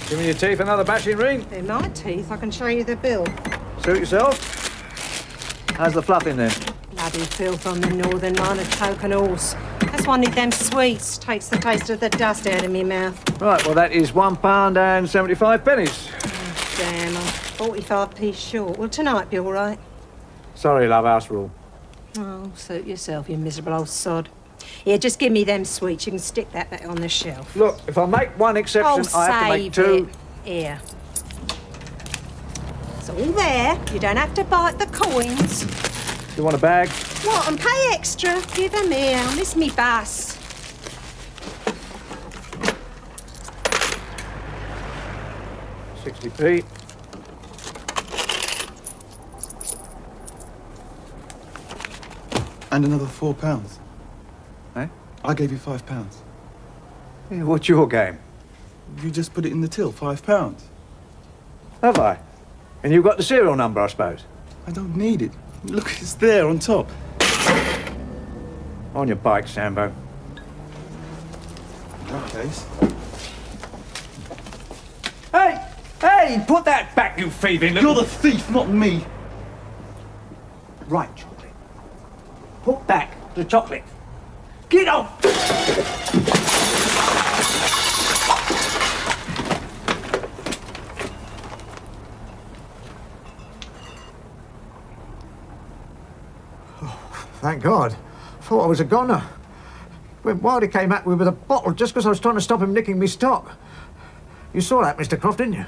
Give me your teeth, another bashing ring. They're my teeth. I can show you the bill. Suit yourself. How's the fluff in there? Bloody filth on the northern line of token horse. That's one of them sweets. Takes the taste of the dust out of me mouth. Right, well, that is £1 and 75 pennies. Oh, damn, I'm 45p short. Will tonight be all right? Sorry, love, house rule. Oh, suit yourself, you miserable old sod. Here, just give me them sweets. You can stick that back on the shelf. Look, if I make one exception, Oh, I have to make two. It. Here. It's all there. You don't have to bite the coins. You want a bag? What, and pay extra? Give them here. I'll miss me bus. £60p. And another £4. Eh? I gave you £5. Yeah, what's your game? You just put it in the till, £5. Have I? And you've got the serial number, I suppose? I don't need it. Look, it's there on top. On your bike, Sambo. Okay. Hey! Hey! Put that back, you thieving little... You're the thief, not me. Right, chocolate. Put back the chocolate. Get off! Thank God. Thought I was a goner. When Wildy came at me with a bottle just because I was trying to stop him nicking me stock. You saw that, Mr. Croft, didn't you?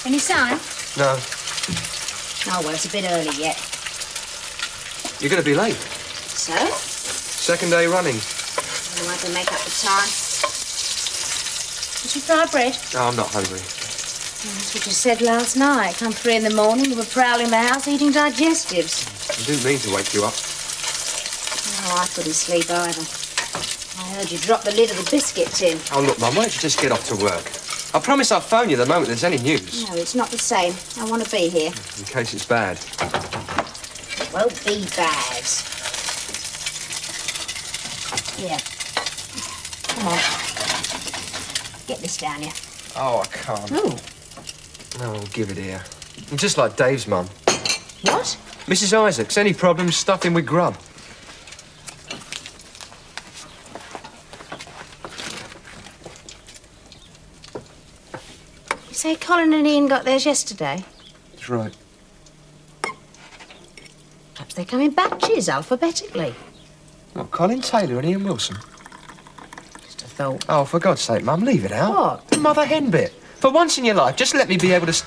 Any sign? No. Oh, well, it's a bit early yet. You're going to be late. So? Second day running. Well, I can make up the time. Did you fry bread? Oh, I'm not hungry. That's what you said last night. Come 3 in the morning, you were prowling the house eating digestives. I didn't mean to wake you up. No, I couldn't sleep either. I heard you drop the lid of the biscuit tin. Oh, look, Mum, why don't you just get off to work? I promise I'll phone you the moment there's any news. No, it's not the same. I want to be here. In case it's bad. It won't be bad. Here. Come on. Get this down here. Oh, I can't. Oh. No, give it here. I'm just like Dave's mum. What? Mrs. Isaacs, any problems, stuff him with grub. You say Colin and Ian got theirs yesterday? That's right. Perhaps they come in batches, alphabetically. What, Colin Taylor and Ian Wilson? Just a thought. Oh, for God's sake, Mum, leave it out. What? The mother hen bit. For once in your life, just let me be able to...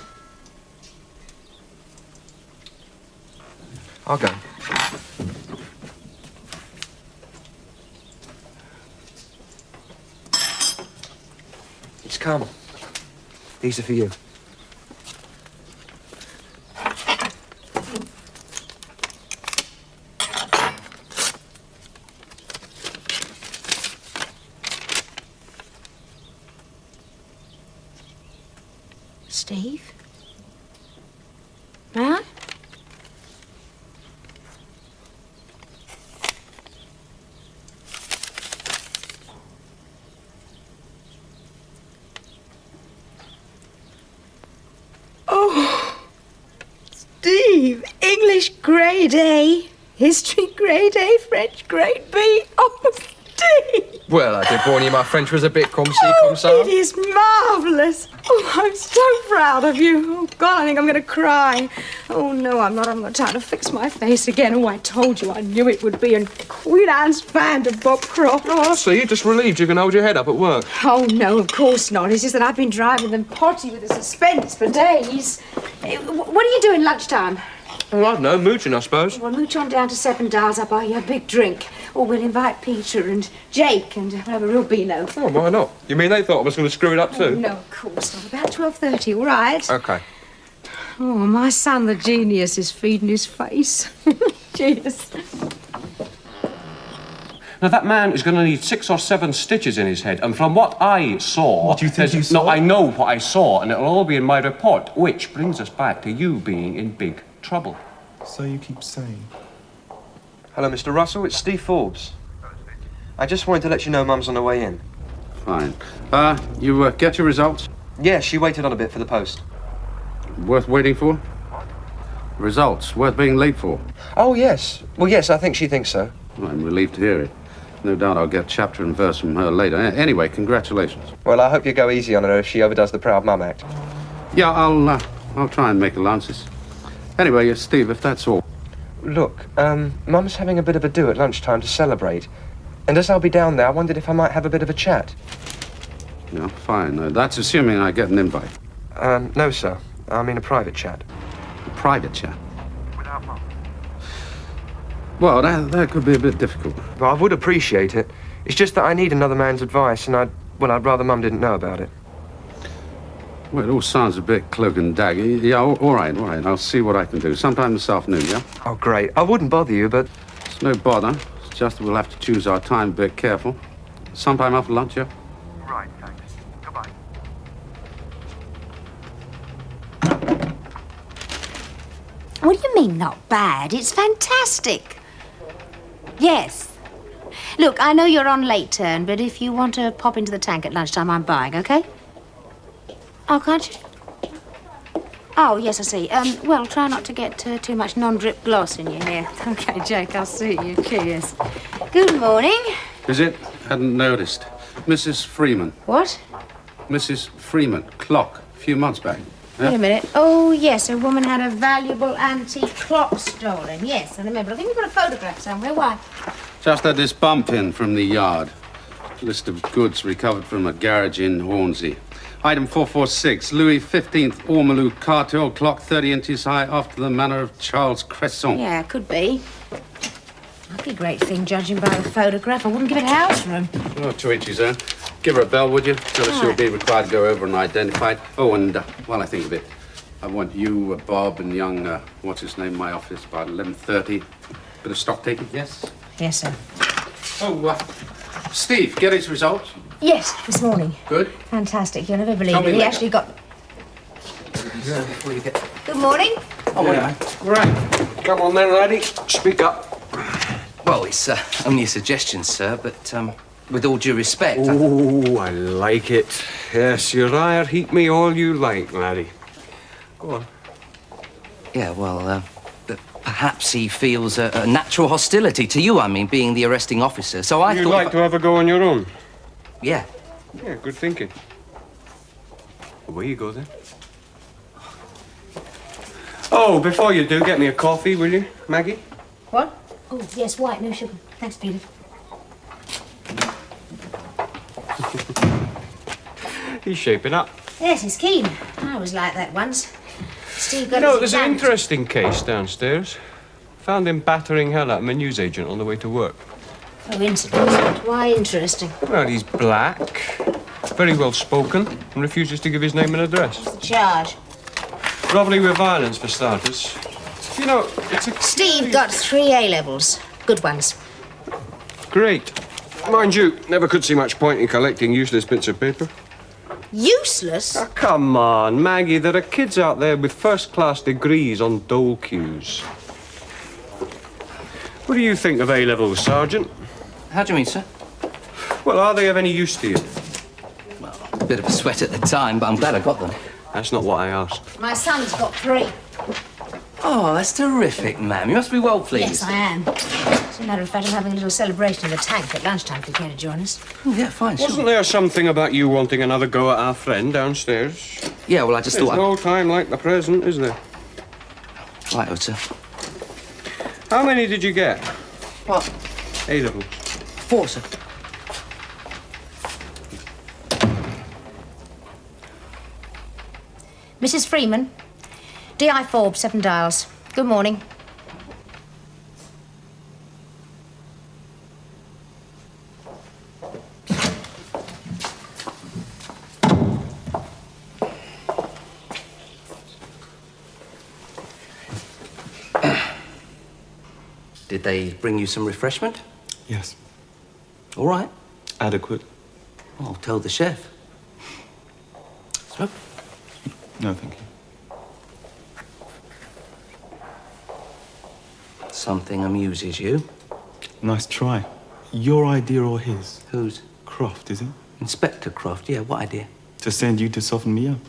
I'll go. It's come. These are for you. Steve? Right? English grade A, history grade A, French grade B. Oh, D. Well, I did warn you my French was a bit comme ci, Oh, comme ça. it is marvellous. Oh, I'm so proud of you. Oh, God, I think I'm going to cry. Oh, no, I'm not. I'm not trying to fix my face again. Oh, I told you I knew it would be. And Queen Anne's fan to Bob Croft. Oh, I see. You're just relieved you can hold your head up at work. Oh, no, of course not. It's just that I've been driving them potty with the suspense for days. What are you doing lunchtime? Oh, I don't know. Mooching, I suppose. Well, mooch on down to Seven Dials. I'll buy you a big drink. Or we'll invite Peter and Jake and whatever Rubino. Oh, why not? You mean they thought I was going to screw it up too? No, of course not. About 12:30, all right? OK. Oh, my son, the genius, is feeding his face. Cheers. Now, that man is going to need 6 or 7 stitches in his head, and from what I saw... What do you think you saw? No, I know what I saw, and it'll all be in my report, which brings us back to you being in big trouble. So you keep saying. Hello, Mr. Russell. It's Steve Forbes. I just wanted to let you know Mum's on her way in. Fine. You get your results? Yeah, she waited on a bit for the post. Worth waiting for? Results worth being late for? Oh, yes. Well, yes, I think she thinks so. Well, I'm relieved to hear it. No doubt I'll get chapter and verse from her later. Anyway, congratulations. Well, I hope you go easy on her if she overdoes the proud mum act. Yeah, I'll try and make allowances. Anyway, Steve, if that's all. Look, Mum's having a bit of a do at lunchtime to celebrate. And as I'll be down there, I wondered if I might have a bit of a chat. Yeah, fine. That's assuming I get an invite. No, sir. I mean a private chat. A private chat? Without Mum? Well, that could be a bit difficult. Well, I would appreciate it. It's just that I need another man's advice, and I'd rather Mum didn't know about it. Well, it all sounds a bit cloak and dagger. Yeah, all right. I'll see what I can do. Sometime this afternoon, yeah? Oh, great. I wouldn't bother you, but... It's no bother. It's just that we'll have to choose our time a bit careful. Sometime after lunch, yeah? Right, thanks. Goodbye. What do you mean, not bad? It's fantastic. Yes. Look, I know you're on late turn, but if you want to pop into the tank at lunchtime, I'm buying, OK? Oh, can't you? Oh, yes, I see. Well, try not to get too much non-drip gloss in your hair. OK, Jake, I'll see you. Cheers. Good morning. Is it? Hadn't noticed. Mrs. Freeman. What? Mrs. Freeman. Clock. A few months back. Wait a minute. Oh, yes, a woman had a valuable antique clock stolen. Yes, I remember. I think we've got a photograph somewhere. Why? Just had this bump in from the yard. List of goods recovered from a garage in Hornsey. Item 446, Louis XV Ormolu Cartel clock 30 inches high after the manner of Charles Cresson. Yeah, could be. That'd be a great thing, judging by the photograph. I wouldn't give it house room. Oh, 2 inches, eh? Give her a bell, would you? Tell her she'll be required to go over and identify it. Oh, and while I think of it, I want you, Bob, and young, what's his name, in my office about 11:30. Bit of stock taking, yes? Yes, sir. Oh, Steve, get his results. Yes, this morning. Good. Fantastic. You'll never believe Tell me it. He later. actually got... Good morning. Oh, yeah. Right. Come on then, laddie. Speak up. Well, it's only a suggestion, sir, but with all due respect... Oh, I like it. Yes, Uriah, heat me all you like, laddie. Go on. Yeah, well, perhaps he feels a natural hostility to you, I mean, being the arresting officer, so I You'd thought... like to have a go on your own? Yeah. Yeah, good thinking. Away you go, then. Oh, before you do, get me a coffee, will you, Maggie? What? Oh, yes, white, no sugar. Thanks, Peter. He's shaping up. Yes, he's keen. I was like that once. Steve got You know, his there's an exams. interesting case downstairs. Found him battering hell out of a newsagent on the way to work. Oh, interesting. Why interesting? Well, he's black, very well spoken, and refuses to give his name and address. What's the charge? Robbery with violence, for starters. You know, it's a... Steve got 3 A-levels. Good ones. Great. Mind you, never could see much point in collecting useless bits of paper. Useless? Oh, come on, Maggie, there are kids out there with first-class degrees on dole queues. What do you think of A-levels, Sergeant? How do you mean, sir? Well, are they of any use to you? Well, a bit of a sweat at the time, but I'm glad I got them. That's not what I asked. My son's got 3. Oh, that's terrific, ma'am. You must be well pleased. Yes, I am. As a matter of fact, I'm having a little celebration in the tank at lunchtime if you care to join us. Oh, yeah, fine, sure. Wasn't there something about you wanting another go at our friend downstairs? Yeah, well, I just There's thought... no time like the present, is there? Right, sir. How many did you get? What? 8 of them. 4, sir. Mrs. Freeman, D.I. Forbes, 7 Dials. Good morning. Did they bring you some refreshment? Yes. All right. Adequate. I'll tell the chef. Smoke? No, thank you. Something amuses you. Nice try. Your idea or his? Whose? Croft, is it? Inspector Croft, yeah, what idea? To send you to soften me up.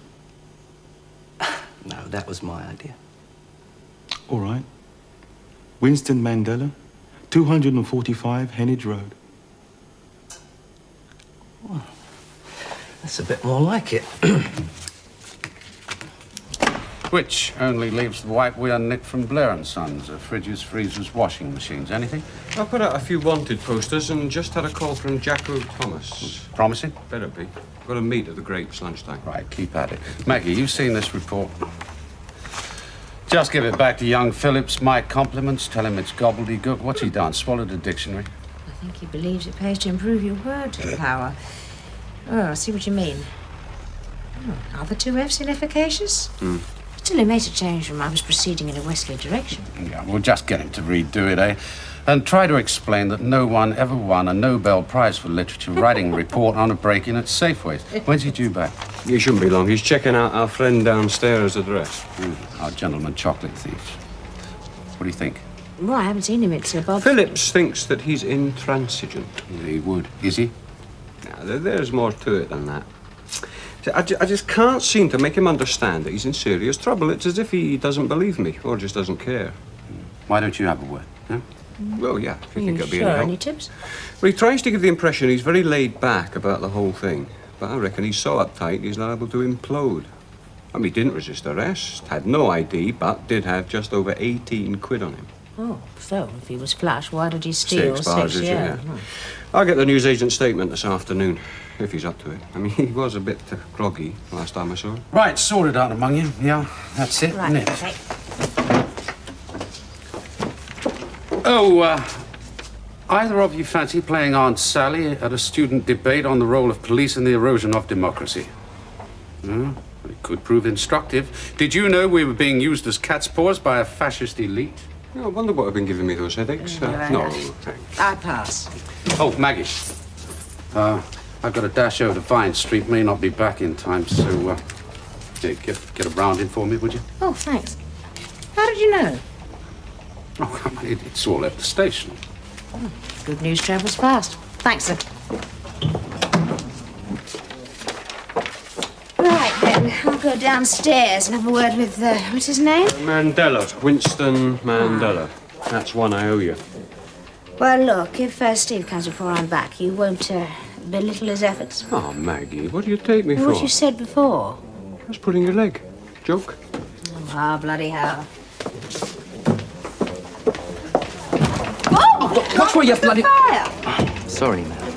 No, that was my idea. All right. Winston Mandela, 245 Heneage Road. Well, that's a bit more like it. Which only leaves the whiteware knit from Blair & Sons, fridges, freezers, washing machines. Anything? I put out a few wanted posters and just had a call from Jacko Thomas. Promising? Better be. Got to meet at the Grapes lunchtime. Right, keep at it. Maggie, you've seen this report. Just give it back to young Phillips. My compliments. Tell him it's gobbledygook. What's he done? Swallowed a dictionary? I think he believes it pays to improve your word power. Oh, I see what you mean. Oh, are the 2 F's inefficacious? Still, he made a change from I was proceeding in a westerly direction. Yeah, we'll just get him to redo it, eh? And try to explain that no one ever won a Nobel Prize for Literature writing a report on a break-in at Safeways. When's he due back? He shouldn't be long. He's checking out our friend downstairs' address. Our gentleman chocolate thief. What do you think? Well, I haven't seen him. It's Bob. Phillips thinks that he's intransigent. Yeah, he would. Is he? Now, there's more to it than that. See, I just can't seem to make him understand that he's in serious trouble. It's as if he doesn't believe me or just doesn't care. Why don't you have a word? Huh? Well, yeah, if you think it'll be Sure, any help. any tips? Well, he tries to give the impression he's very laid back about the whole thing. But I reckon he's so uptight he's liable to implode. I mean, he didn't resist arrest, had no ID, but did have just over 18 quid on him. Oh, so if he was flush, why did he steal 6 bars, yeah. Hmm. I'll get the newsagent statement this afternoon, if he's up to it. I mean, he was a bit groggy last time I saw him. Right, sort it out among you. Yeah, that's it, Right, isn't it? okay. Oh, either of you fancy playing Aunt Sally at a student debate on the role of police in the erosion of democracy? Well, it could prove instructive. Did you know we were being used as cat's paws by a fascist elite? Yeah, I wonder what have been giving me those headaches. No, thanks. I pass. Oh, Maggie. I've got a dash over to Vine Street. May not be back in time, so yeah, get a round in for me, would you? Oh, thanks. How did you know? Oh, come on, it's all at the station. Oh, good news travels fast. Thanks, sir. Right, then. I'll go downstairs and have a word with, what's his name? Mandela. Winston Mandela. That's one I owe you. Well, look, if Steve comes before I'm back, you won't belittle his efforts. Oh, Maggie, what do you take me for? What you said before. I was pulling your leg. Joke? Oh, bloody hell. Watch where you bloody... Fire! Sorry, ma'am.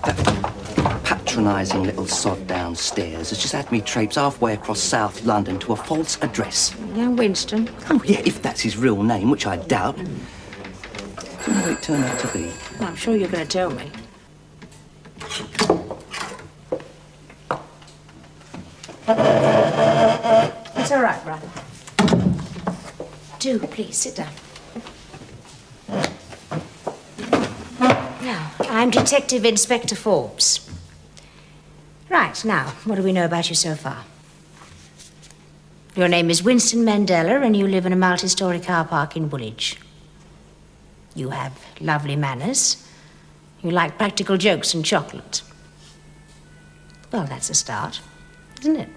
That patronising little sod downstairs has just had me traipse halfway across South London to a false address. Young Winston. Oh, yeah, if that's his real name, which I doubt. What will it turn out to be? Well, I'm sure you're going to tell me. It's all right, brother. Do, please, sit down. Now, I'm Detective Inspector Forbes. Right, now, what do we know about you so far? Your name is Winston Mandela, and you live in a multi-story car park in Woolwich. You have lovely manners. You like practical jokes and chocolate. Well, that's a start, isn't it?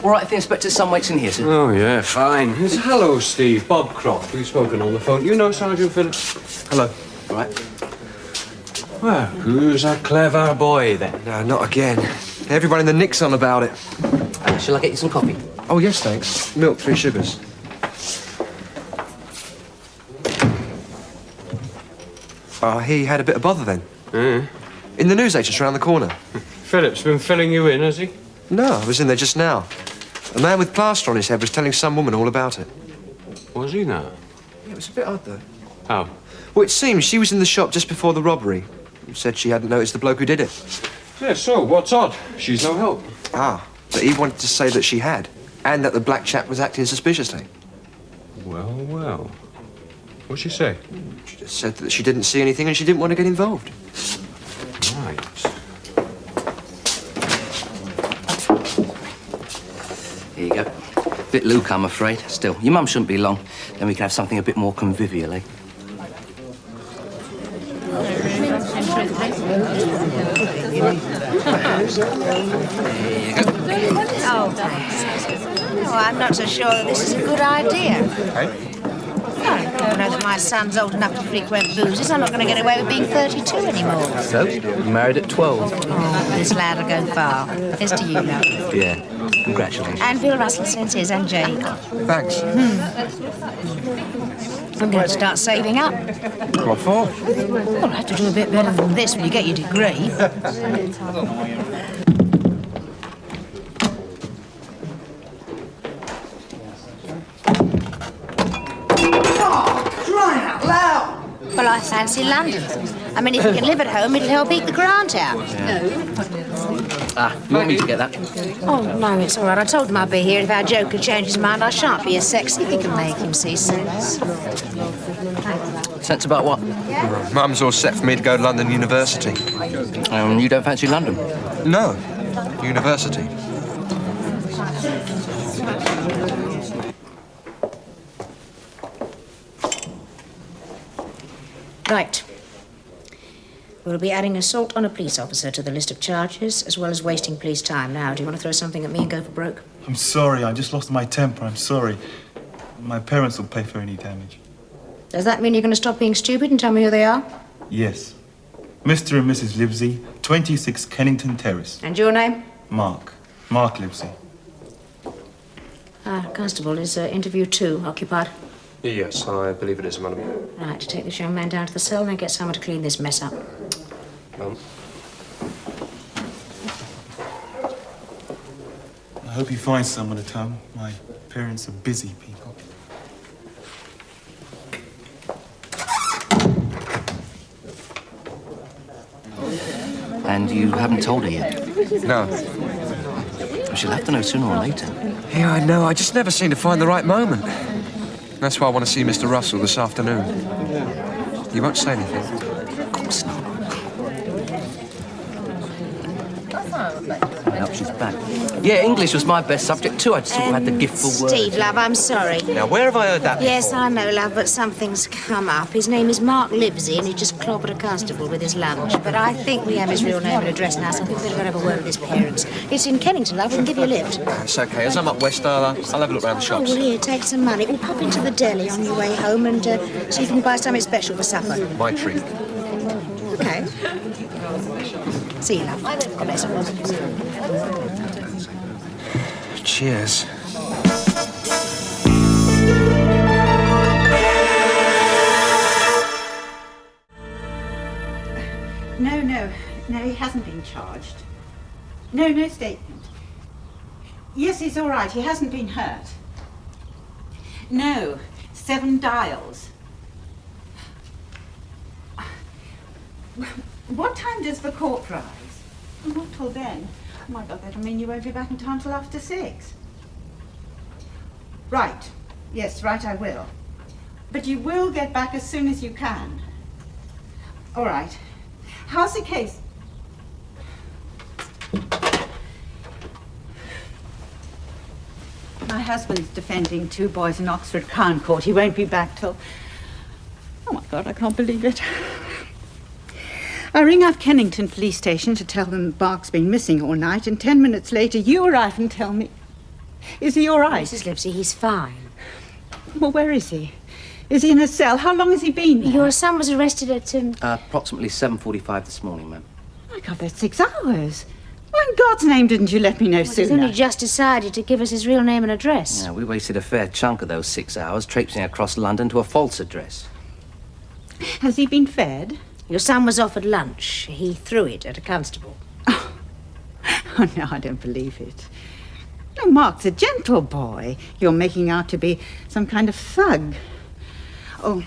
All right if the inspector's son waits in here, sir? Oh, yeah, fine. Hello, Steve. Bob Croft. We've spoken on the phone. You know Sergeant Phillips? Hello. Right. Well, who's a clever boy, then? No, not again. Everyone in the nick's on about it. Shall I get you some coffee? Oh, yes, thanks. Milk, 3 sugars. I hear you had a bit of bother then. In the newsagents around the corner. Phillips been filling you in, has he? No, I was in there just now. A man with plaster on his head was telling some woman all about it. Was he now? Yeah, it was a bit odd, though. How? Well, it seems she was in the shop just before the robbery. Said she hadn't noticed the bloke who did it. Yeah, so, what's odd? She's no help. Ah, but he wanted to say that she had, and that the black chap was acting suspiciously. Well, well. What'd she say? She just said that she didn't see anything and she didn't want to get involved. Right. Here you go. Bit Luke, I'm afraid. Still, your mum shouldn't be long. Then we can have something a bit more convivial, eh? Oh, thanks. Oh, I'm not so sure that this is a good idea. Well, now that my son's old enough to frequent boozes, I'm not going to get away with being 32 anymore. So, you married at 12? Oh, this lad will go far. Here's to you, love. Yeah. Congratulations. And Bill Russell sends his, and Jake. Thanks. I'm going to start saving up. What for? Well, I'll have to do a bit better than this when you get your degree. Crying out loud! Well, I fancy London. I mean, if you can live at home, it'll help eat the grant out. Ah, you want me to get that? Oh, no, it's all right. I told him I'd be here. If our Joker changed his mind, I shan't be as sexy if you can make him see sense. Sense about what? Mum's all set for me to go to London University. You don't fancy London? No. University. Right. We'll be adding assault on a police officer to the list of charges, as well as wasting police time. Now, do you want to throw something at me and go for broke? I'm sorry, I just lost my temper. I'm sorry. My parents will pay for any damage. Does that mean you're going to stop being stupid and tell me who they are? Yes. Mr. and Mrs. Livesey, 26 Kennington Terrace. And your name? Mark. Mark Livesey. Constable, is interview 2 occupied? Yes, I believe it is, madam. Right, take this young man down to the cell and get someone to clean this mess up. I hope you find someone at home. My parents are busy people. And you haven't told her yet? No. She'll have to know sooner or later. Yeah, I know. I just never seem to find the right moment. That's why I want to see Mr. Russell this afternoon. You won't say anything? Of course not. I hope she's back. Yeah, English was my best subject too. I just sort of had the gift for words. Steve, love, I'm sorry. Now, where have I heard that Yes, before? I know, love, but something's come up. His name is Mark Livesey, and he just clobbered a constable with his lunch. But I think we have his real name and address now, so I think we'd better go have a word with his parents. It's in Kennington, love. We can give you a lift. It's okay. As I'm up west, I'll have a look round the Oh, shops. well, here, take some money. We'll pop into the deli on your way home and see if you can buy something special for supper. My treat. Okay. See you, love. God bless you. Cheers. No, he hasn't been charged. No statement. Yes, he's all right. He hasn't been hurt. No, 7 dials. What time does the court rise? Not till then. Oh my God, that'll mean you won't be back in town till after 6. Right. Yes, right, I will. But you will get back as soon as you can. All right. How's the case? My husband's defending 2 boys in Oxford Crown Court. He won't be back till... Oh my God, I can't believe it. I ring up Kennington Police Station to tell them Mark's been missing all night, and 10 minutes later you arrive and tell me... Is he all right? Mrs. Livesey, he's fine. Well, where is he? Is he in a cell? How long has he been there? Your son was arrested at, Approximately 7:45 this morning, ma'am. My God, that's 6 hours. Why in God's name didn't you let me know He's sooner? only just decided to give us his real name and address. Yeah, we wasted a fair chunk of those 6 hours traipsing across London to a false address. Has he been fed? Your son was offered lunch. He threw it at a constable. Oh, no, I don't believe it. No, Mark's a gentle boy. You're making out to be some kind of thug. Oh,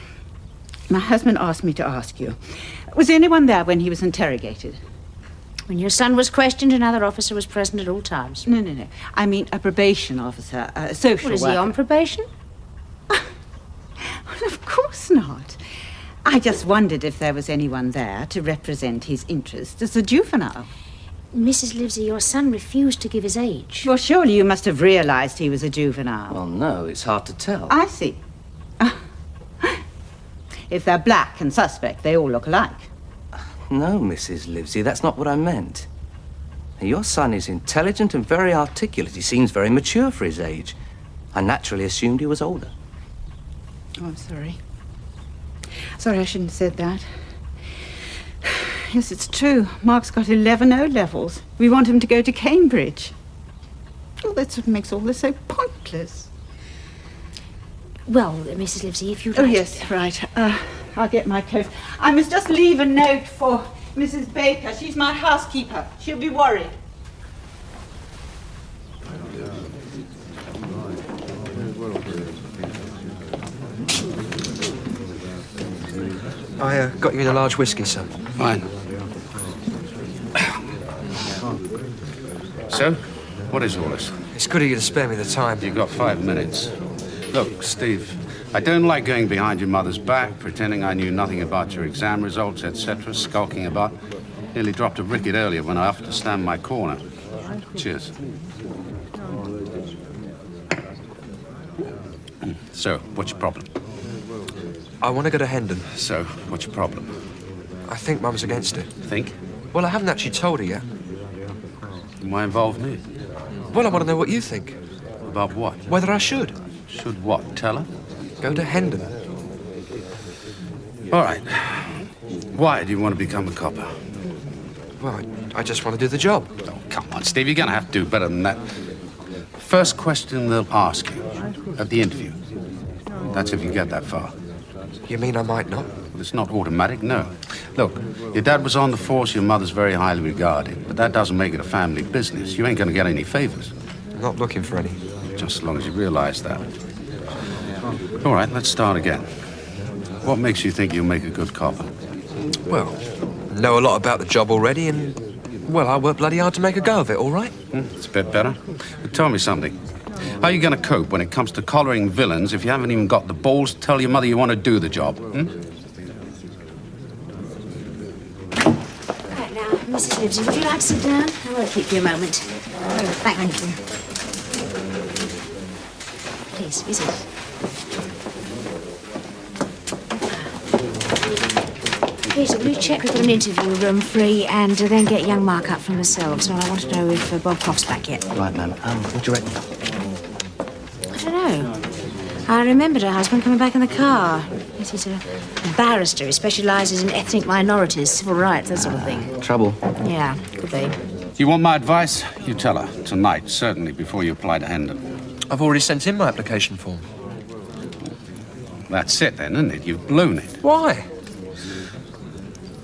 my husband asked me to ask you. Was anyone there when he was interrogated? When your son was questioned, another officer was present at all times. No. I mean a probation officer, a social What, is worker. he on probation? Well, of course not. I just wondered if there was anyone there to represent his interests as a juvenile. Mrs. Livesey, your son refused to give his age. Well, surely you must have realized he was a juvenile. Well, no, it's hard to tell. I see. If they're black and suspect, they all look alike. No, Mrs. Livesey, that's not what I meant. Your son is intelligent and very articulate. He seems very mature for his age. I naturally assumed he was older. Oh, I'm sorry. Sorry, I shouldn't have said that. Yes, it's true. Mark's got 11 O-levels. We want him to go to Cambridge. Oh, that's what makes all this so pointless. Well, Mrs. Livesey, if you'd Oh, like... yes, right. I'll get my coat. I must just leave a note for Mrs. Baker. She's my housekeeper. She'll be worried. I got you in a large whiskey, sir. Fine. So, what is all this? It's good of you to spare me the time. You've got 5 minutes. Look, Steve, I don't like going behind your mother's back, pretending I knew nothing about your exam results, etc., skulking about. Nearly dropped a ricket earlier when I offered to stand my corner. Cheers. So, what's your problem? I want to go to Hendon. So, what's your problem? I think Mum's against it. Think? Well, I haven't actually told her yet. Why involve me? Well, I want to know what you think. About what? Whether I should. Should what? Tell her? Go to Hendon. All right. Why do you want to become a copper? Well, I just want to do the job. Oh, come on, Steve. You're going to have to do better than that. First question they'll ask you at the interview. That's if you get that far. You mean I might not? Well, it's not automatic, no. Look, your dad was on the force, your mother's very highly regarded, but that doesn't make it a family business. You ain't going to get any favors. I'm not looking for any. Just as long as you realize that. All right, let's start again. What makes you think you'll make a good copper? Well, know a lot about the job already, and, well, I work bloody hard to make a go of it, all right? It's a bit better. But tell me something. How are you going to cope when it comes to collaring villains if you haven't even got the balls to tell your mother you want to do the job? Right now, Mrs. Livesey, would you like to sit down? I won't keep you a moment. Thank you. Please, be seated. Peter, will you check we've got an interview room free and then get young Mark up from themselves? And I want to know if Bob Croft's back yet. Right, ma'am. What do you reckon? I don't know. I remembered her husband coming back in the car. Yes, he's a barrister. He specialises in ethnic minorities, civil rights, that sort of thing. Trouble. Yeah, could be. Do you want my advice? You tell her. Tonight, certainly, before you apply to Hendon. I've already sent in my application form. That's it, then, isn't it? You've blown it. Why?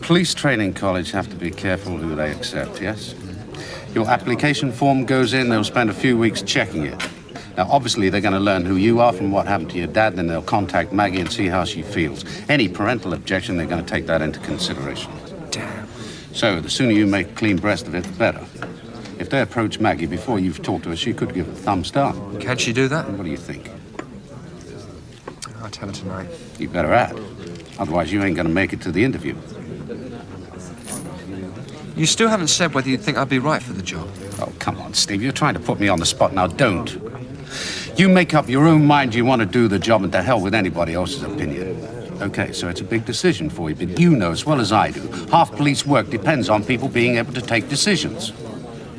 Police training college have to be careful who they accept, yes? Your application form goes in, they'll spend a few weeks checking it. Now, obviously, they're going to learn who you are from what happened to your dad, then they'll contact Maggie and see how she feels. Any parental objection, they're going to take that into consideration. Damn. So, the sooner you make a clean breast of it, the better. If they approach Maggie before you've talked to her, she could give a thumbs down. Can she do that? What do you think? I'll tell her tonight. You better add. Otherwise, you ain't going to make it to the interview. You still haven't said whether you think I'd be right for the job. Oh, come on, Steve. You're trying to put me on the spot now. Don't. You make up your own mind you want to do the job, and to hell with anybody else's opinion. Okay, so it's a big decision for you, but you know as well as I do, half police work depends on people being able to take decisions.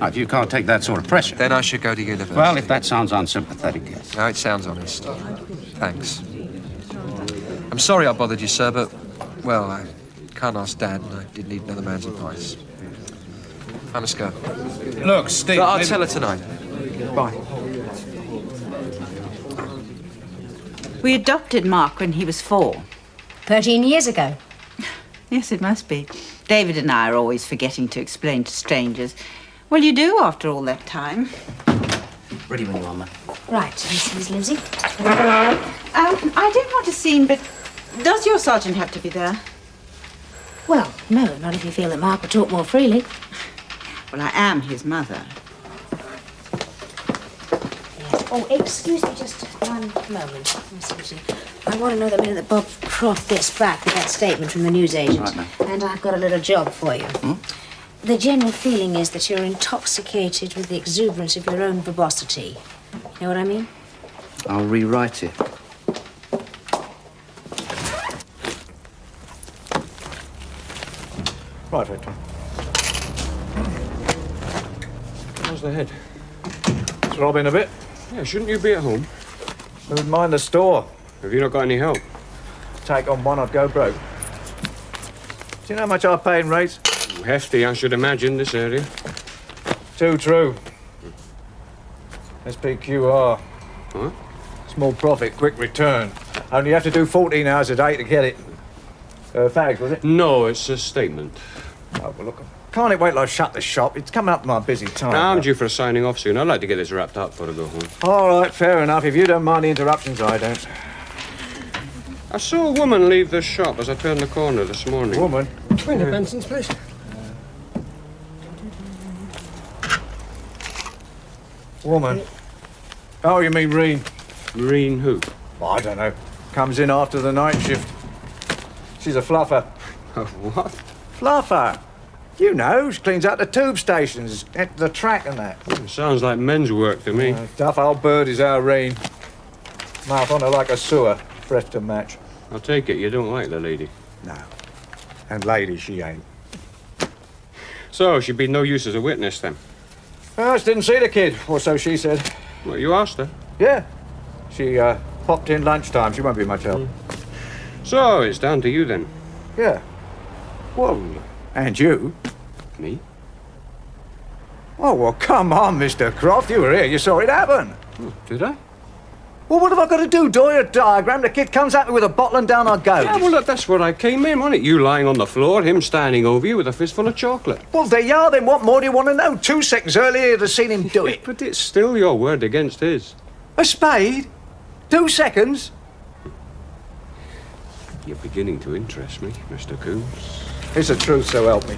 Oh, if you can't take that sort of pressure. Then I should go to university. Well, if that sounds unsympathetic, yes. No, it sounds honest. Thanks. I'm sorry I bothered you, sir, but, well, I can't ask Dad, and I did need another man's advice. I must go. Look, Steve... So I'll tell her tonight. Bye. We adopted Mark when he was 4. 13 years ago. Yes, it must be. David and I are always forgetting to explain to strangers. Well, you do after all that time. Ready when you are, ma. Right, Mrs. Livesey. I don't want a scene, but does your sergeant have to be there? Well, no, not if you feel that Mark will talk more freely. Well, I am his mother. Yes. Oh, excuse me just one moment, Miss Livesey. I want to know the minute that Bob Croft gets back with that statement from the newsagent. Right, ma'am. And I've got a little job for you. The general feeling is that you're intoxicated with the exuberance of your own verbosity. You know what I mean? I'll rewrite it. Right, Victor. How's the head? Throbbing a bit. Yeah, shouldn't you be at home? Who'd mind the store? Have you not got any help? Take on one, I'd go broke. Do you know how much I pay in rates? Hefty, I should imagine, this area. Too true. SPQR. What? Small profit, quick return. Only you have to do 14 hours a day to get it. Fags, was it? No, it's a statement. Oh, well, look, can't it wait till I shut the shop? It's coming up to my busy time. I'm due for a signing off soon. I'd like to get this wrapped up before I go home. All right, fair enough. If you don't mind the interruptions, I don't. I saw a woman leave the shop as I turned the corner this morning. Woman? 20 Benson's, please. Woman? Oh, you mean Reen? Reen who? Well, I don't know. Comes in after the night shift. She's a fluffer. What? Fluffer? You know, she cleans out the tube stations, the track and that. Sounds like men's work to me. Tough old bird is our Reen. Mouth on her like a sewer, fresh to match. I'll take it you don't like the lady. No. And lady, she ain't. So, she'd be no use as a witness, then? I just didn't see the kid, or so she said. Well, you asked her? Yeah. She popped in lunchtime. She won't be much help. So, it's down to you, then? Yeah. Well, and you? Me? Oh, well, come on, Mr. Croft. You were here. You saw it happen. Oh, did I? Well, what have I got to do? Draw a diagram? The kid comes at me with a bottle and down I go. Yeah, well, look, that's where I came in, wasn't it? You lying on the floor, him standing over you with a fistful of chocolate. Well, there you are, then. What more do you want to know? 2 seconds earlier, you'd have seen him do it. But it's still your word against his. A spade? 2 seconds? You're beginning to interest me, Mr. Coombs. It's the truth, so help me.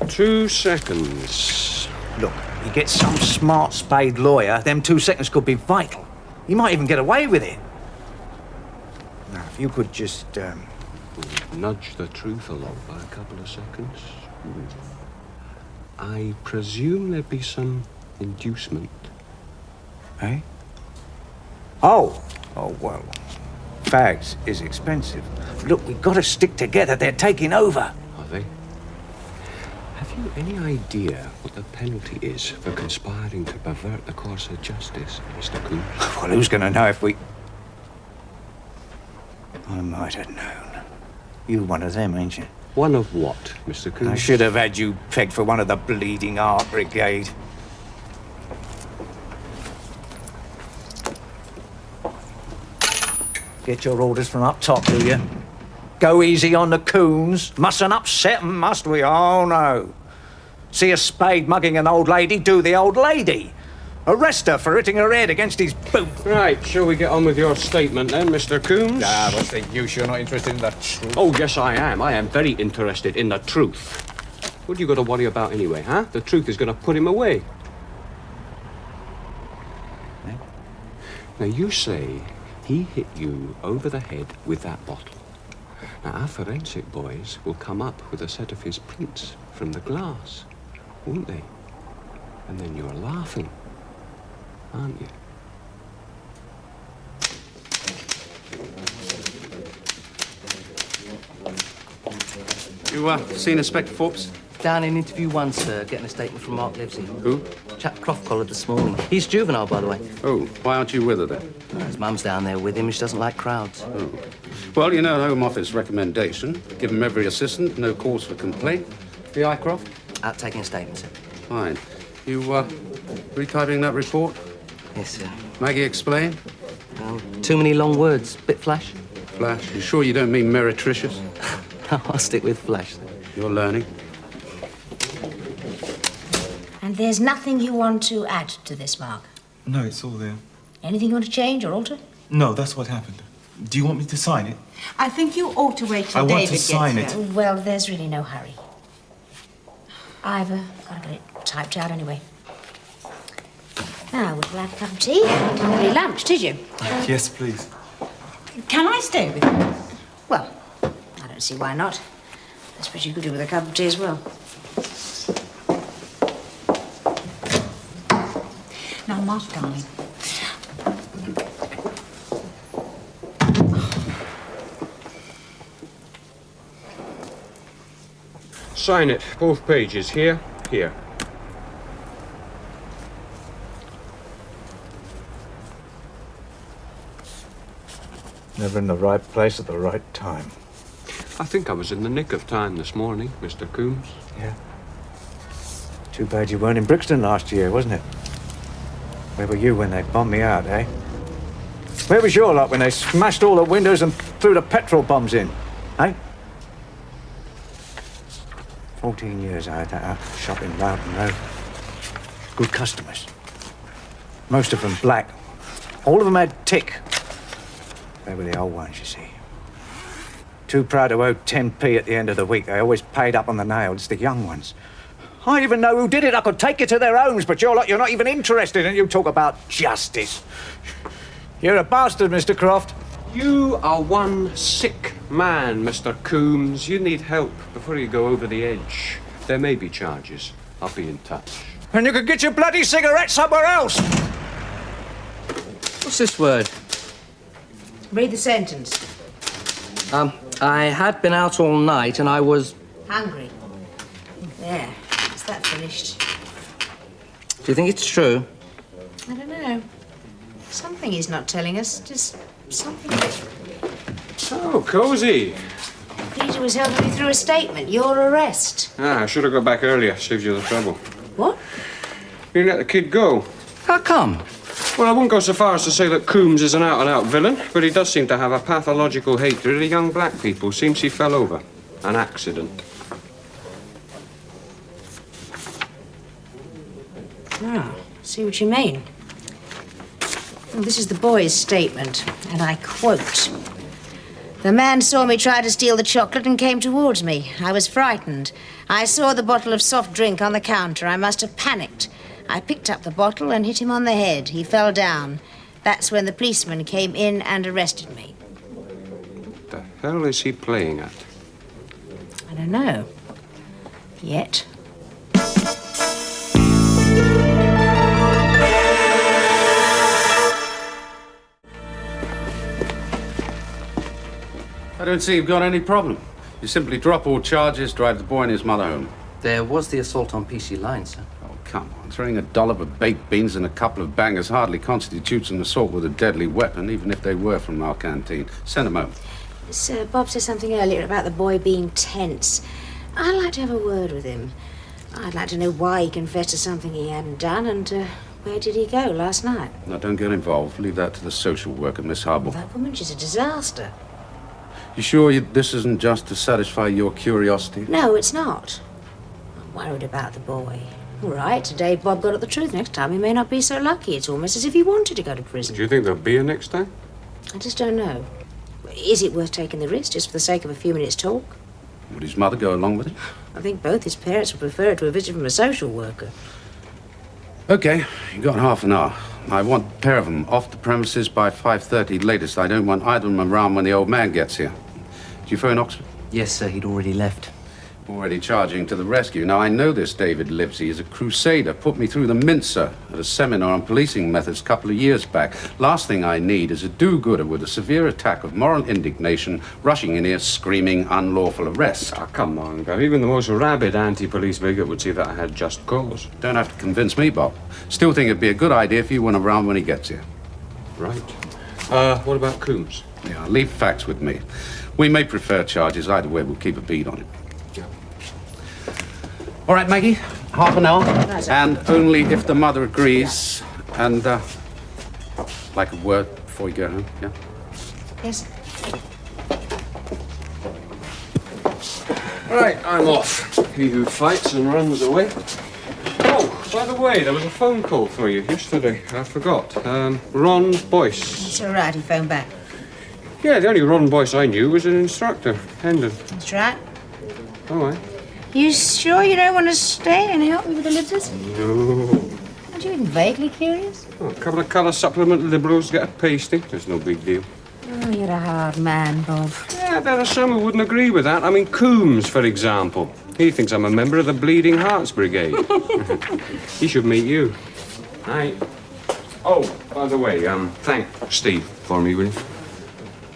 2 seconds. Look, you get some smart spade lawyer, them 2 seconds could be vital. You might even get away with it. Now, if you could just, Nudge the truth along by a couple of seconds. I presume there'd be some inducement. Eh? Oh, well, fags is expensive. Look, we've got to stick together. They're taking over. Are they? Have you any idea what the penalty is for conspiring to pervert the course of justice, Mr. Coombs? Well, who's going to know if we... I might have known. You one of them, ain't you? One of what, Mr. Coombs? I should have had you pegged for one of the bleeding heart brigade. Get your orders from up top, do you? Go easy on the coons. Mustn't upset 'em, must we? Oh, no. See a spade mugging an old lady, do the old lady. Arrest her for hitting her head against his boot. Right, shall we get on with your statement then, Mr. Coombs? Ah, what's the use? You're not interested in the truth. Oh, yes, I am. I am very interested in the truth. What do you got to worry about anyway, huh? The truth is going to put him away. Eh? Now, you say he hit you over the head with that bottle. Now, our forensic boys will come up with a set of his prints from the glass, won't they? And then you're laughing, aren't you? You, seen Inspector Forbes? Down in interview 1, sir, getting a statement from Mark Livesey. Who? Chap Croft collared this morning. He's juvenile, by the way. Oh, why aren't you with her then? His mum's down there with him. She doesn't like crowds. Oh. Well, you know, Home Office recommendation. Give him every assistant, no cause for complaint. The Croft? Out taking a statement, sir. Fine. You, retyping that report? Yes, sir. Maggie, explain? Too many long words. Bit flash. Flash? You sure you don't mean meretricious? I'll stick with flash, sir. You're learning. And there's nothing you want to add to this, Mark? No, it's all there. Anything you want to change or alter? No, that's what happened. Do you want me to sign it? I think you ought to wait till I David want to gets sign here. it. Well, there's really no hurry. I've got to get it typed out anyway. Now, would you like a cup of tea? Didn't have any lunch, did you? Yes, please. Can I stay with you? Well, I don't see why not. I suppose you could do with a cup of tea as well. Now, Mark, darling. Sign it, both pages, here, here. Never in the right place at the right time. I think I was in the nick of time this morning, Mr. Coombs. Yeah. Too bad you weren't in Brixton last year, wasn't it? Where were you when they bombed me out, eh? Where was your lot when they smashed all the windows and threw the petrol bombs in, eh? 14 years I had that shop in Mountain Road. Good customers. Most of them black. All of them had tick. They were the old ones, you see. Too proud to owe 10p at the end of the week. They always paid up on the nail. It's the young ones. I even know who did it. I could take you to their homes, but you're not even interested, and you talk about justice. You're a bastard, Mr. Croft. You are one sick man, Mr. Coombs. You need help before you go over the edge. There may be charges. I'll be in touch. And you could get your bloody cigarette somewhere else. What's this word? Read the sentence. I had been out all night and I was... Hungry. There. Is that finished? Do you think it's true? I don't know. Something he's not telling us. Just something. Oh, cosy. Peter was helping me through a statement. Your arrest. I should have got back earlier. Saved you the trouble. What? You let the kid go. How come? Well, I wouldn't go so far as to say that Coombs is an out-and-out villain, but he does seem to have a pathological hatred of young black people. Seems he fell over. An accident. Oh, see what you mean. Well, this is the boy's statement, and I quote. The man saw me try to steal the chocolate and came towards me. I was frightened. I saw the bottle of soft drink on the counter. I must have panicked. I picked up the bottle and hit him on the head. He fell down. That's when the policeman came in and arrested me. What the hell is he playing at? I don't know. Yet. I don't see you've got any problem. You simply drop all charges, drive the boy and his mother home. There was the assault on PC Line, sir. Oh, come on. Throwing a dollop of baked beans and a couple of bangers hardly constitutes an assault with a deadly weapon, even if they were from our canteen. Send them home. Sir, Bob said something earlier about the boy being tense. I'd like to have a word with him. I'd like to know why he confessed to something he hadn't done, and where did he go last night? Now, don't get involved. Leave that to the social worker, Miss Hubble. That woman, she's a disaster. You sure this isn't just to satisfy your curiosity? No, it's not. I'm worried about the boy. All right, today Bob got at the truth. Next time he may not be so lucky. It's almost as if he wanted to go to prison. Do you think there'll be a next time? I just don't know. Is it worth taking the risk just for the sake of a few minutes' talk? Would his mother go along with it? I think both his parents would prefer it to a visit from a social worker. Okay, you got half an hour. I want a pair of them off the premises by 5:30 latest. I don't want either of them around when the old man gets here. Do you phone Oxford? Yes, sir. He'd already left. Already charging to the rescue. Now, I know this David Livesey is a crusader. Put me through the mincer at a seminar on policing methods a couple of years back. Last thing I need is a do-gooder with a severe attack of moral indignation rushing in here screaming unlawful arrest. Ah, come on, Gav. Even the most rabid anti-police bigot would see that I had just cause. Don't have to convince me, Bob. Still think it'd be a good idea if you weren't around when he gets here. Right. What about Coombs? Yeah, leave facts with me. We may prefer charges. Either way, we'll keep a beat on it. All right, Maggie, half an hour, and only if the mother agrees. And, like a word before you go home, yeah? Yes. Right, I'm off. He who fights and runs away. Oh, by the way, there was a phone call for you yesterday. I forgot. Ron Boyce. It's all right, he phoned back. Yeah, the only Ron Boyce I knew was an instructor, Hendon. That's right. All right. You sure you don't want to stay and help me with the lifters? No. Aren't you even vaguely curious? Oh, a couple of colour supplement liberals get a pasty. There's no big deal. Oh, you're a hard man, Bob. Yeah, there are some who wouldn't agree with that. I mean, Coombs, for example. He thinks I'm a member of the Bleeding Hearts Brigade. He should meet you. Right. Oh, by the way, thank Steve for me, will you?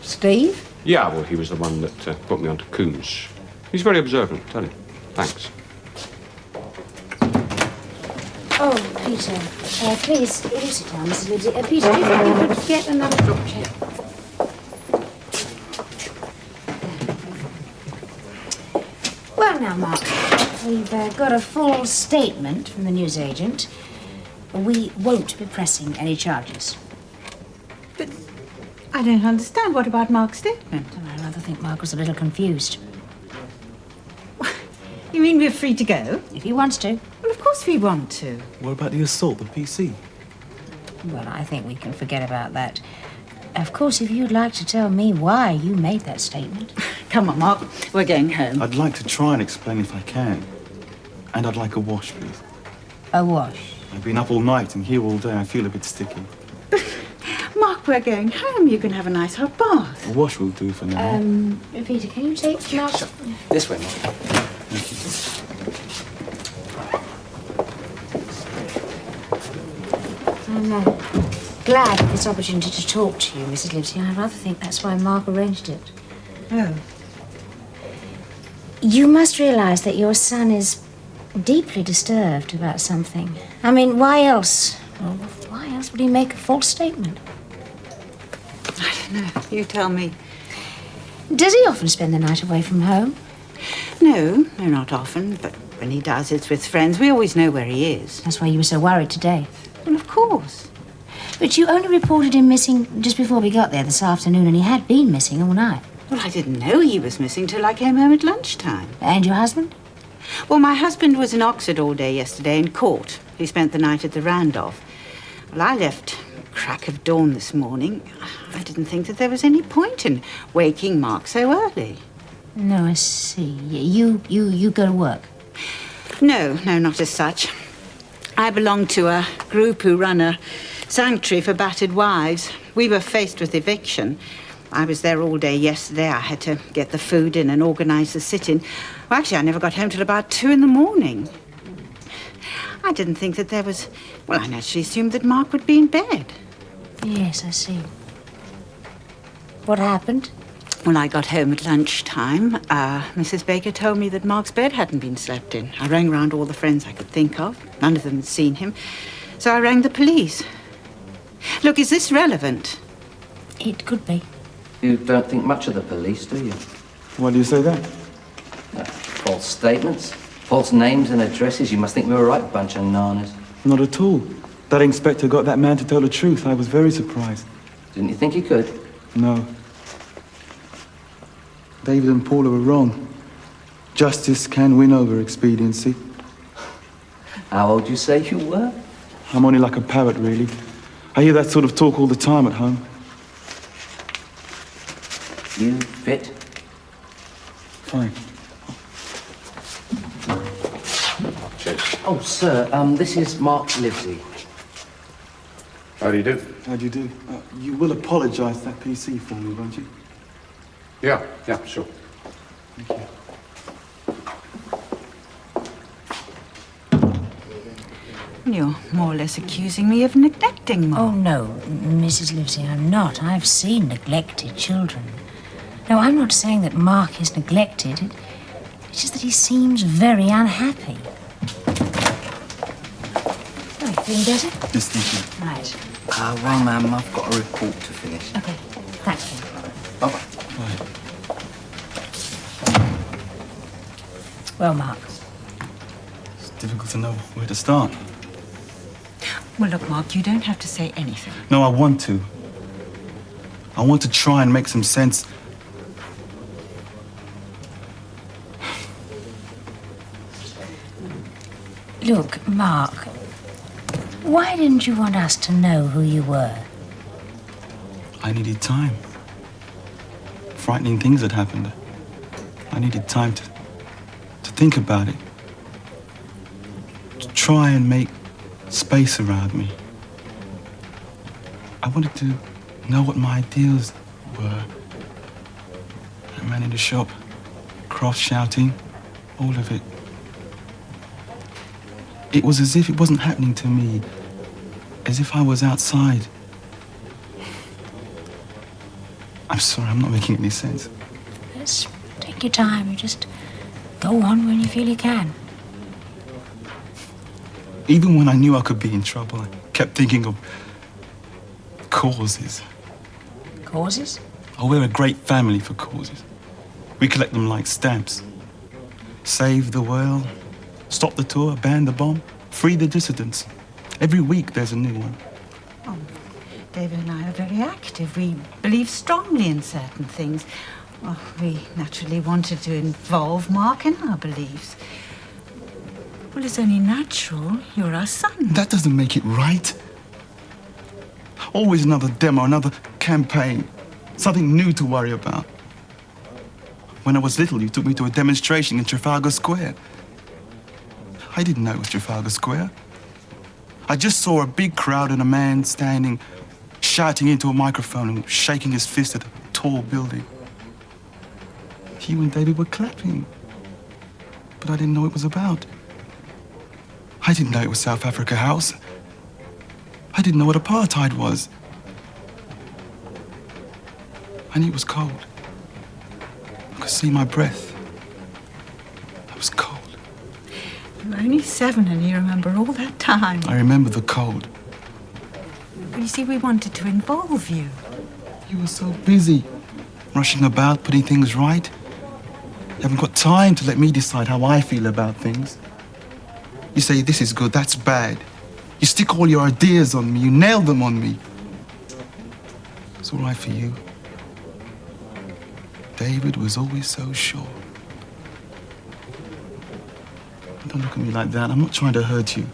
Steve? Yeah, well, he was the one that put me onto Coombs. He's very observant, tell him. Thanks. Oh, Peter, please, do sit down, Mrs. Livesey. Peter, if you could get another drop chair. Well, now, Mark, we've got a full statement from the newsagent. We won't be pressing any charges. But I don't understand. What about Mark's statement? I rather think Mark was a little confused. You mean we're free to go? If he wants to. Well, of course we want to. What about the assault, the PC? Well, I think we can forget about that. Of course, if you'd like to tell me why you made that statement. Come on, Mark. We're going home. I'd like to try and explain if I can. And I'd like a wash, please. A wash? I've been up all night and here all day. I feel a bit sticky. Mark, we're going home. You can have a nice hot bath. A wash will do for now. Peter, can you take Mark? This way, Mark. I'm glad of this opportunity to talk to you, Mrs. Livesey. I rather think that's why Mark arranged it. Oh. You must realise that your son is deeply disturbed about something. I mean, why else? Well, why else would he make a false statement? I don't know. You tell me. Does he often spend the night away from home? No, not often. But when he does, it's with friends. We always know where he is. That's why you were so worried today. Well, of course. But you only reported him missing just before we got there this afternoon, and he had been missing all night. Well, I didn't know he was missing till I came home at lunchtime. And your husband? Well, my husband was in Oxford all day yesterday in court. He spent the night at the Randolph. Well, I left crack of dawn this morning. I didn't think that there was any point in waking Mark so early. No, I see. You go to work? No, not as such. I belong to a group who run a sanctuary for battered wives. We were faced with eviction. I was there all day yesterday. I had to get the food in and organise the sit-in. Well, actually, I never got home till about 2 in the morning. I didn't think that there was... Well, I naturally assumed that Mark would be in bed. Yes, I see. What happened? When I got home at lunchtime, Mrs. Baker told me that Mark's bed hadn't been slept in. I rang round all the friends I could think of. None of them had seen him. So I rang the police. Look, is this relevant? It could be. You don't think much of the police, do you? Why do you say that? False statements, false names and addresses. You must think we were a right bunch of nanas. Not at all. That inspector got that man to tell the truth. I was very surprised. Didn't you think he could? No. David and Paula were wrong. Justice can win over expediency. How old you say you were? I'm only like a parrot, really. I hear that sort of talk all the time at home. You fit? Fine. Cheers. Oh, sir, this is Mark Livesey. How do you do? How do you do? You will apologise to that PC for me, won't you? Yeah, sure. Thank you. You're more or less accusing me of neglecting Mark. Oh, no, Mrs. Livesey, I'm not. I've seen neglected children. No, I'm not saying that Mark is neglected. It's just that he seems very unhappy. Oh, feeling better? Yes, thank you. Right. Well, ma'am, I've got a report to finish. Okay, thank you. Bye-bye. Well, Mark. It's difficult to know where to start. Well, look, Mark, you don't have to say anything. No, I want to. I want to try and make some sense. Look, Mark, why didn't you want us to know who you were? I needed time. Frightening things had happened. I needed time to think about it. To try and make space around me. I wanted to know what my ideals were. I ran in the shop, cross shouting, all of it. It was as if it wasn't happening to me, as if I was outside. I'm sorry, I'm not making any sense. Just take your time. You just go on when you feel you can. Even when I knew I could be in trouble, I kept thinking of causes. Causes? Oh, we're a great family for causes. We collect them like stamps. Save the world, stop the tour, ban the bomb, free the dissidents. Every week there's a new one. Oh, David and I are very active. We believe strongly in certain things. Well, we naturally wanted to involve Mark in our beliefs. Well, it's only natural. You're our son. That doesn't make it right. Always another demo, another campaign. Something new to worry about. When I was little, you took me to a demonstration in Trafalgar Square. I didn't know it was Trafalgar Square. I just saw a big crowd and a man standing, shouting into a microphone and shaking his fist at a tall building. You and David were clapping. But I didn't know what it was about. I didn't know it was South Africa House. I didn't know what apartheid was. I knew it was cold. I could see my breath. I was cold. You're only 7 and you remember all that time. I remember the cold. You see, we wanted to involve you. You were so busy, rushing about, putting things right. You haven't got time to let me decide how I feel about things. You say, this is good, that's bad. You stick all your ideas on me, you nail them on me. It's all right for you. David was always so sure. Don't look at me like that. I'm not trying to hurt you.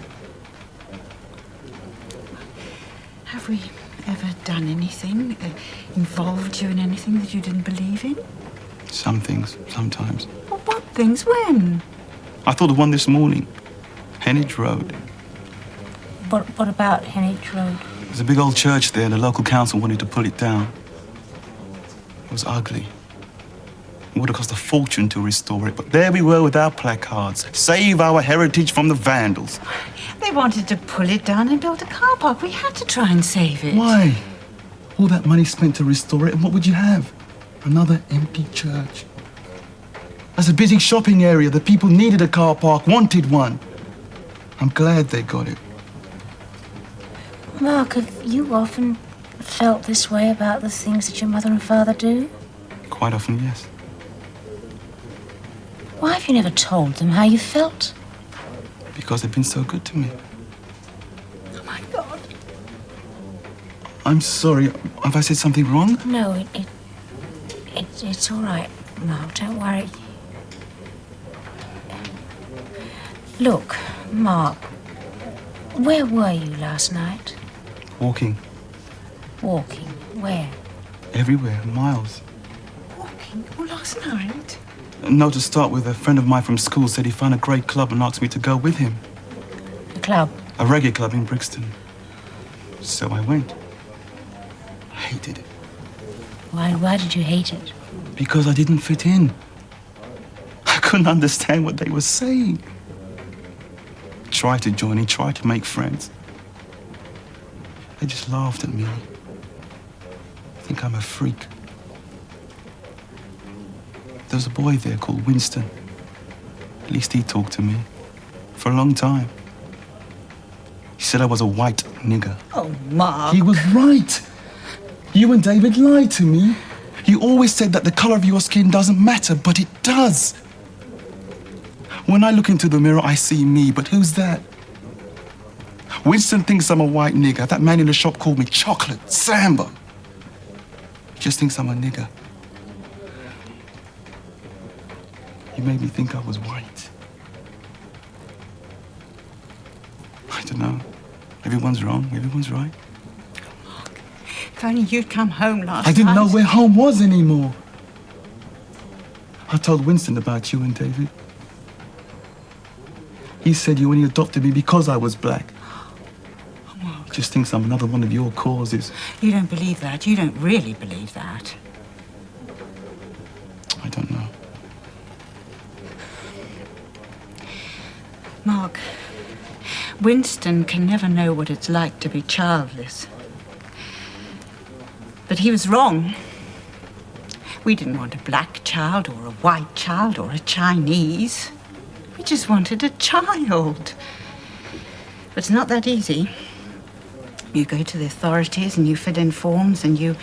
Have we ever done anything, involved you in anything that you didn't believe in? Some things, sometimes. Well, what things? When? I thought of one this morning. Heneage Road. What about Heneage Road? There's a big old church there and the local council wanted to pull it down. It was ugly. It would have cost a fortune to restore it, but there we were with our placards. Save our heritage from the vandals. They wanted to pull it down and build a car park. We had to try and save it. Why? All that money spent to restore it, and what would you have? Another empty church. As a busy shopping area, the people needed a car park, wanted one. I'm glad they got it. Mark, have you often felt this way about the things that your mother and father do? Quite often, yes. Why have you never told them how you felt? Because they've been so good to me. Oh, my God. I'm sorry. Have I said something wrong? No, it's all right, Mark. Don't worry. Look, Mark, where were you last night? Walking. Walking. Where? Everywhere. Miles. Walking? Well, last night? No, to start with, a friend of mine from school said he found a great club and asked me to go with him. The club? A reggae club in Brixton. So I went. I hated it. Why did you hate it? Because I didn't fit in. I couldn't understand what they were saying. tried to join, he tried to make friends. They just laughed at me. I think I'm a freak. There was a boy there called Winston. At least he talked to me. For a long time. He said I was a white nigger. Oh, Mark. He was right. You and David lied to me. You always said that the colour of your skin doesn't matter, but it does. When I look into the mirror, I see me, but who's that? Winston thinks I'm a white nigger. That man in the shop called me Chocolate Sambo. He just thinks I'm a nigger. He made me think I was white. I don't know. Everyone's wrong, everyone's right. If only you'd come home last night. I didn't know where home was anymore. I told Winston about you and David. He said you only adopted me because I was black. He just thinks I'm another one of your causes. You don't believe that. You don't really believe that. I don't know. Mark, Winston can never know what it's like to be childless. But he was wrong. We didn't want a black child or a white child or a Chinese. We just wanted a child. But it's not that easy. You go to the authorities and you fill in forms and you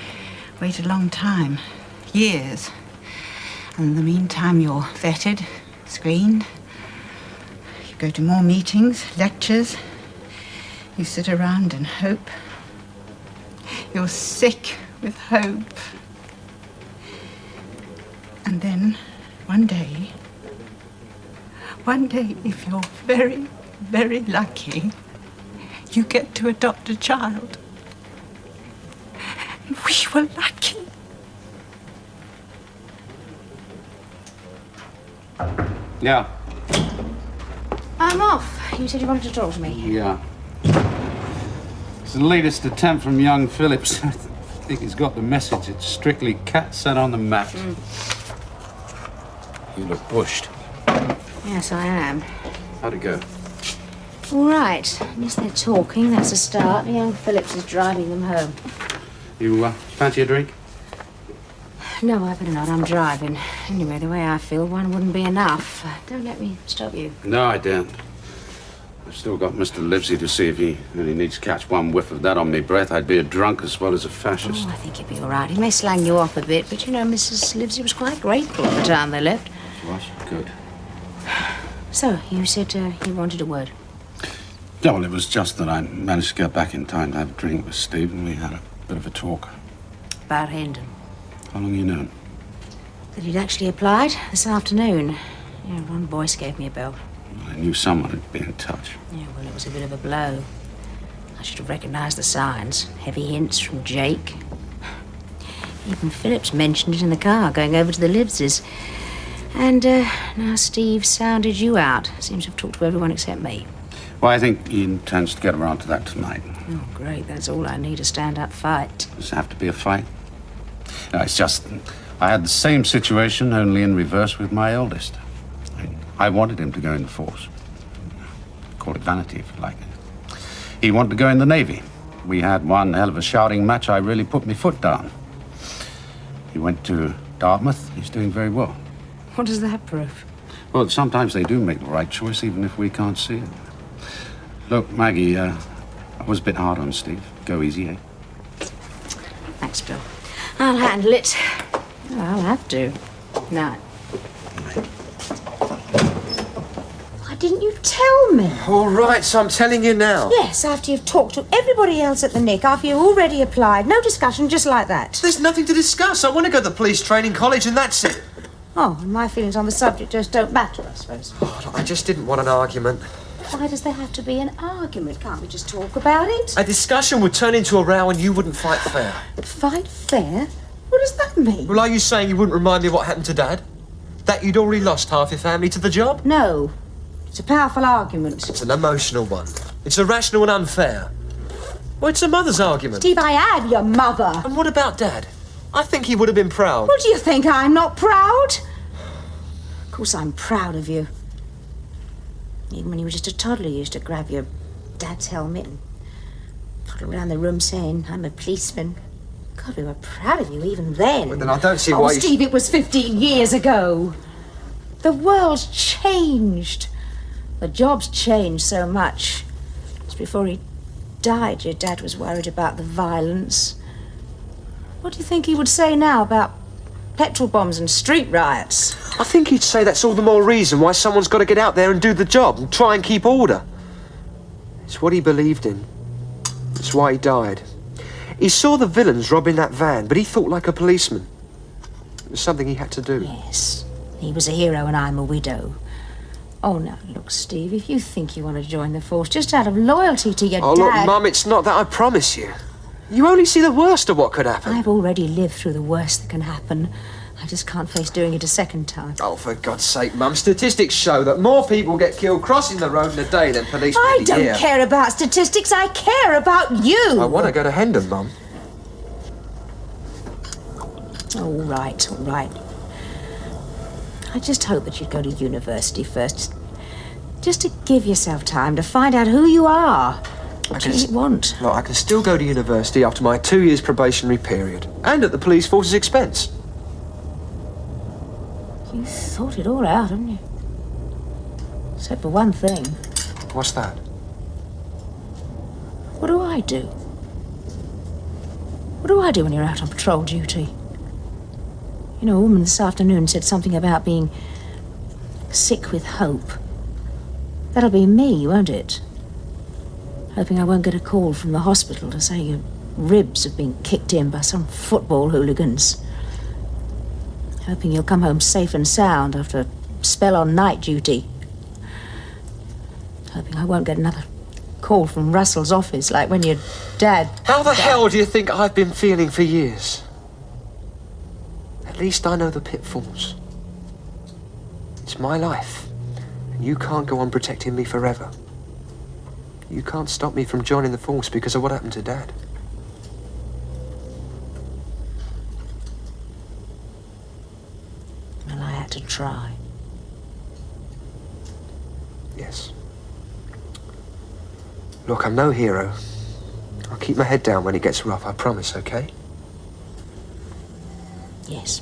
wait a long time, years. And in the meantime, you're vetted, screened. You go to more meetings, lectures. You sit around and hope. You're sick with hope. And then, one day, if you're very, very lucky, you get to adopt a child. And we were lucky. Yeah. I'm off. You said you wanted to talk to me. Yeah. It's the latest attempt from young Phillips. I think he's got the message. It's strictly cat set on the mat. You look bushed. Yes, I am. How'd it go? All right. At least they're talking. That's a start. Young Phillips is driving them home. You fancy a drink? No, I better not. I'm driving. Anyway, the way I feel, one wouldn't be enough. Don't let me stop you. No, I daren't. I've still got Mr. Livesey to see if he really needs to catch one whiff of that on me breath. I'd be a drunk as well as a fascist. Oh, I think he'd be all right. He may slang you off a bit, but you know, Mrs. Livesey was quite grateful at the time they left. Was? Good. So, you said you wanted a word. Yeah, well, it was just that I managed to get back in time to have a drink with Steve, and we had a bit of a talk. About Hendon. How long you known? That he'd actually applied this afternoon. Yeah, Ron Boyce gave me a bell. I knew someone had been in touch. Yeah, well, it was a bit of a blow. I should have recognised the signs. Heavy hints from Jake. Even Phillips mentioned it in the car, going over to the Liveseys. And now Steve sounded you out. Seems to have talked to everyone except me. Well, I think he intends to get around to that tonight. Oh, great. That's all I need, a stand-up fight. Does it have to be a fight? No, it's just I had the same situation, only in reverse with my eldest. I wanted him to go in the force. Call it vanity, if you like. He wanted to go in the Navy. We had one hell of a shouting match. I really put my foot down. He went to Dartmouth. He's doing very well. What does that prove? Well, sometimes they do make the right choice, even if we can't see it. Look, Maggie, I was a bit hard on Steve. Go easy, eh? Thanks, Bill. I'll handle it. Oh, I'll have to. No. Why didn't you tell me? All right, so I'm telling you now. Yes, after you've talked to everybody else at the Nick, after you've already applied. No discussion, just like that. There's nothing to discuss. I want to go to the police training college and that's it. Oh, and my feelings on the subject just don't matter, I suppose. Oh, look, I just didn't want an argument. Why does there have to be an argument? Can't we just talk about it? A discussion would turn into a row and you wouldn't fight fair. Fight fair? What does that mean? Well, are you saying you wouldn't remind me of what happened to Dad? That you'd already lost half your family to the job? No. It's a powerful argument. It's an emotional one. It's irrational and unfair. Well, it's a mother's argument. Steve, I am your mother. And what about Dad? I think he would have been proud. What do you think? I'm not proud? Of course I'm proud of you. Even when you were just a toddler, you used to grab your dad's helmet and toddle around the room saying, I'm a policeman. God, we were proud of you even then. But then I don't see oh, why Steve, it was 15 years ago. The world's changed. The job's changed so much. Just before he died, your dad was worried about the violence. What do you think he would say now about petrol bombs and street riots? I think he'd say that's all the more reason why someone's got to get out there and do the job and try and keep order. It's what he believed in. It's why he died. He saw the villains robbing that van, but he thought like a policeman. It was something he had to do. Yes, he was a hero and I'm a widow. Oh, now, look, Steve, if you think you want to join the force just out of loyalty to your dad... Oh, look, Mum, it's not that, I promise you. You only see the worst of what could happen. I've already lived through the worst that can happen. I just can't face doing it a second time. Oh, for God's sake, Mum, statistics show that more people get killed crossing the road in a day than policemen I in a don't year. care about statistics, I care about you! I want to go to Hendon, Mum. All right, all right. I just hope that you'd go to university first. Just to give yourself time to find out who you are. What do you want? Look, I can still go to university after my 2 years probationary period. And at the police force's expense. You thought it all out, haven't you? Except for one thing. What's that? What do I do? What do I do when you're out on patrol duty? You know, a woman this afternoon said something about being sick with hope. That'll be me, won't it? Hoping I won't get a call from the hospital to say your ribs have been kicked in by some football hooligans. Hoping you'll come home safe and sound after a spell on night duty. Hoping I won't get another call from Russell's office like when your dad... How the hell do you think I've been feeling for years? At least I know the pitfalls. It's my life, and you can't go on protecting me forever. You can't stop me from joining the force because of what happened to Dad. Well, I had to try. Yes. Look, I'm no hero. I'll keep my head down when it gets rough, I promise, okay? Yes.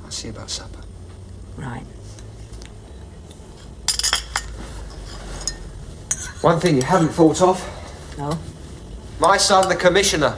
I'll see you about supper. Right. One thing you haven't thought of. No? My son, the Commissioner.